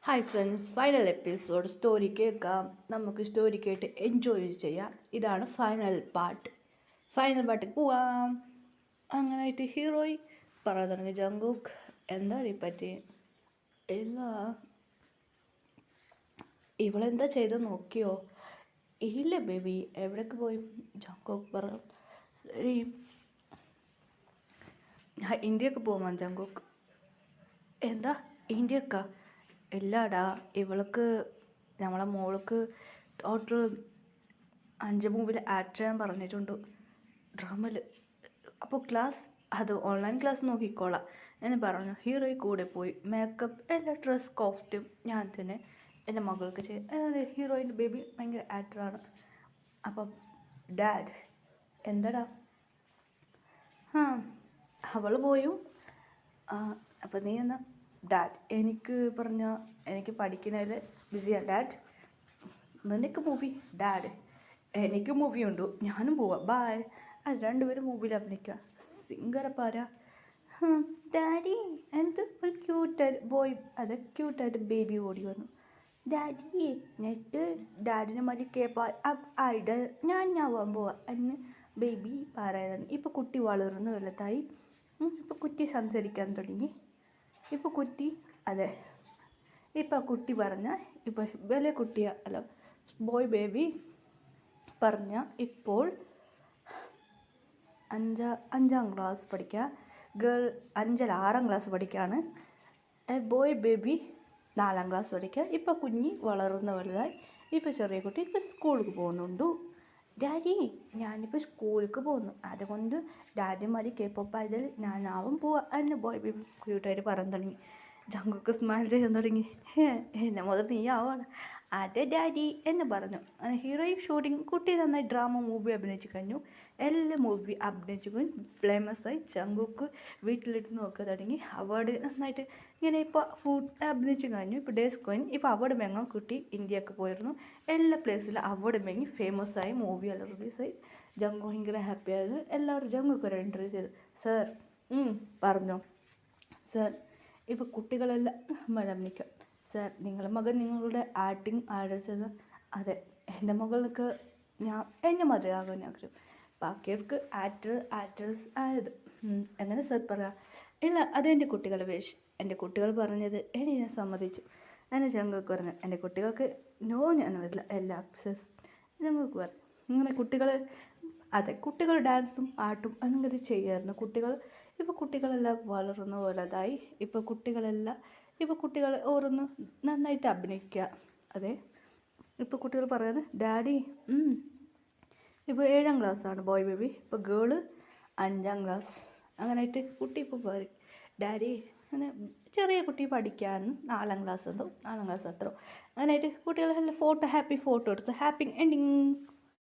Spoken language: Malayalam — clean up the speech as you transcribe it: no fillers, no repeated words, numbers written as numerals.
Hi friends, final episode story കേൾക്കാം. നമുക്ക് സ്റ്റോറി കേട്ട് എൻജോയ് ചെയ്യാം. ഇതാണ് ഫൈനൽ പാർട്ട്. ഫൈനൽ പാർട്ടിൽ പോവാം. അങ്ങനായിട്ട് ഹീറോയി പറയാൻ തുടങ്ങി, ജങ്കുക്ക് എന്താണ് ഈ പറ്റി? ഇല്ല, ഇവളെന്താ ചെയ്ത് നോക്കിയോ? ഇല്ല ബേബി, എവിടേക്ക് പോയി? ജങ്കുക്ക് പറഞ്ഞു. ശരി, ഇന്ത്യക്ക് പോവാം. ജങ്കുക്ക് എന്താ ഇന്ത്യക്കാ? ഇല്ലാടാ, ഇവൾക്ക് നമ്മളെ മോൾക്ക് ടോട്ടൽ 5 മൂവിൽ ആക്ട് ചെയ്യാൻ പറഞ്ഞിട്ടുണ്ട് ഡ്രാമയിൽ. അപ്പോൾ ക്ലാസ് അത് ഓൺലൈൻ ക്ലാസ് നോക്കിക്കോളാം എന്ന് പറഞ്ഞു. ഹീറോയി കൂടെ പോയി. മേക്കപ്പ് എല്ലാ ഡ്രസ് കോസ്റ്റ്യൂം ഞാൻ തന്നെ എൻ്റെ മകൾക്ക് ചെയ്യും. ഹീറോയിൻ്റെ ബേബി ഭയങ്കര ആക്ടറാണ്. അപ്പം ഡാഡ് എന്താടാ? ആ, അവൾ പോയും. അപ്പം നീ എന്നാ? ഡാഡ് എനിക്ക് എനിക്ക് പഠിക്കുന്നതിൽ ബിസിയാണ് ഡാഡ്. നിനക്ക് മൂവി? ഡാഡ് എനിക്ക് മൂവിയുണ്ട്, ഞാനും പോവാം, ബായ്. അത് രണ്ടുപേരും മൂവിയിൽ അഭിനയിക്കുക. സിംഗറപ്പാര ഡാഡി എനിക്ക് ഒരു ക്യൂട്ടായിട്ട് ബോയ്, അത് ക്യൂട്ടായിട്ട് ബേബി ഓടി വന്നു. ഡാഡി നെക്സ്റ്റ് ഡാഡിനെ മതി കേപ്പാ ഐഡൽ ഞാൻ ആവാൻ പോവാ എന്ന് ബേബി പറയുന്നു. ഇപ്പോൾ കുട്ടി വളർന്നു വലുതായി. ഇപ്പോൾ കുട്ടി സംസാരിക്കാൻ തുടങ്ങി. ഇപ്പോൾ കുട്ടി അതെ ഇപ്പോൾ കുട്ടി പറഞ്ഞ ഇപ്പോൾ വലിയ കുട്ടിയ അല്ല ബോയ് ബേബി പറഞ്ഞ ഇപ്പോൾ അഞ്ചാം ക്ലാസ് പഠിക്കുക. ഗേൾ 6ാം ക്ലാസ് പഠിക്കുകയാണ്. ബോയ് ബേബി 4ാം ക്ലാസ് പഠിക്കുക. ഇപ്പോൾ കുഞ്ഞി വളർന്ന വലുതായി. ഇപ്പോൾ ചെറിയ കുട്ടി ഇപ്പോൾ സ്കൂളിൽ പോകുന്നുണ്ട്. ഡാഡി ഞാനിപ്പോൾ സ്കൂളിലേക്ക് പോകുന്നു, അതുകൊണ്ട് ഡാഡി മതി കേപ്പോപ്പ് ആയതിൽ ഞാനാവും പോവാ എന്ന് ബോയ് ബേബി ക്യൂട്ടായിട്ട് പറയാൻ തുടങ്ങി. ജങ്കുക്ക് സ്മൈൽ ചെയ്യാൻ തുടങ്ങി. എന്നെ മുതൽ നീ ആവാണ്. അതെ ഡാഡി എന്ന് പറഞ്ഞു. ഹീറോയിൻ ഷൂട്ടിങ് കുട്ടി നന്നായി ഡ്രാമ മൂവി അഭിനയിച്ചു കഴിഞ്ഞു. എല്ലാ മൂവി അഭിനയിച്ചു കഴിഞ്ഞു. ഫേമസായി. ജങ്കുക്ക് വീട്ടിലിട്ട് നോക്കാൻ തുടങ്ങി. അവാർഡ് നന്നായിട്ട് ഇങ്ങനെ ഇപ്പോൾ ഫുഡ് അഭിനയിച്ചു കഴിഞ്ഞു. ഇപ്പോൾ ഡേയ്സ് കഴിഞ്ഞ് ഇപ്പോൾ അവാർഡ് വാങ്ങാൻ കുട്ടി ഇന്ത്യക്ക് പോയിരുന്നു. എല്ലാ പ്ലേസിലും അവാർഡ് വാങ്ങി ഫേമസായി. മൂവി എല്ലാം റിലീസായി. ജങ്കു ഭയങ്കര ഹാപ്പി ആയിരുന്നു. എല്ലാവരും ജങ്കുക്ക് ഒരു ഇൻ്റർവ്യൂ ചെയ്തു. സാർ പറഞ്ഞു. സാർ ഇപ്പോൾ കുട്ടികളെല്ലാം അഭിനയിക്കാം. സാർ നിങ്ങളുടെ മകൻ നിങ്ങളുടെ ആക്ടിങ് ആഴ്ചത്? അതെ, എൻ്റെ മകൾക്ക് എൻ്റെ മതിയാകാൻ ആഗ്രഹം. ബാക്കിയവർക്ക് ആക്ട്രസ് ആയത് എങ്ങനെ സാർ പറയാം? ഇല്ല, അതെൻ്റെ കുട്ടികളുടെ വേഷം. എൻ്റെ കുട്ടികൾ പറഞ്ഞത് ഞാൻ സമ്മതിച്ചു എന്നെ ജങ്കുക്ക് പറഞ്ഞു. എൻ്റെ കുട്ടികൾക്ക് നോ ഞാൻ വരില്ല, എല്ലാ അക്സസ് ജങ്കുക്ക് പറഞ്ഞു. ഇങ്ങനെ കുട്ടികൾ അതെ കുട്ടികൾ ഡാൻസും ആർട്ടും അങ്ങനെ ചെയ്യായിരുന്നു. ഇപ്പോൾ കുട്ടികളെല്ലാം വളർന്നു വലുതായി. ഇപ്പോൾ കുട്ടികൾ ഓരോന്ന് നന്നായിട്ട് അഭിനയിക്കുക. അതെ ഇപ്പോൾ കുട്ടികൾ പറയുന്നത് ഡാഡി ഇപ്പോൾ 7ാം ക്ലാസ്സാണ് ബോയ് ബേബി. ഇപ്പോൾ ഗേള് 5ാം ക്ലാസ്. അങ്ങനെയായിട്ട് കുട്ടി ഇപ്പോൾ പറയും ഡാഡി അങ്ങനെ ചെറിയ കുട്ടി പഠിക്കാൻ 4ാം ക്ലാസ് അത്രോ അങ്ങനെയായിട്ട് കുട്ടികളെല്ലാം ഹാപ്പി ഫോട്ടോ എടുത്ത് ഹാപ്പി എൻഡിങ്.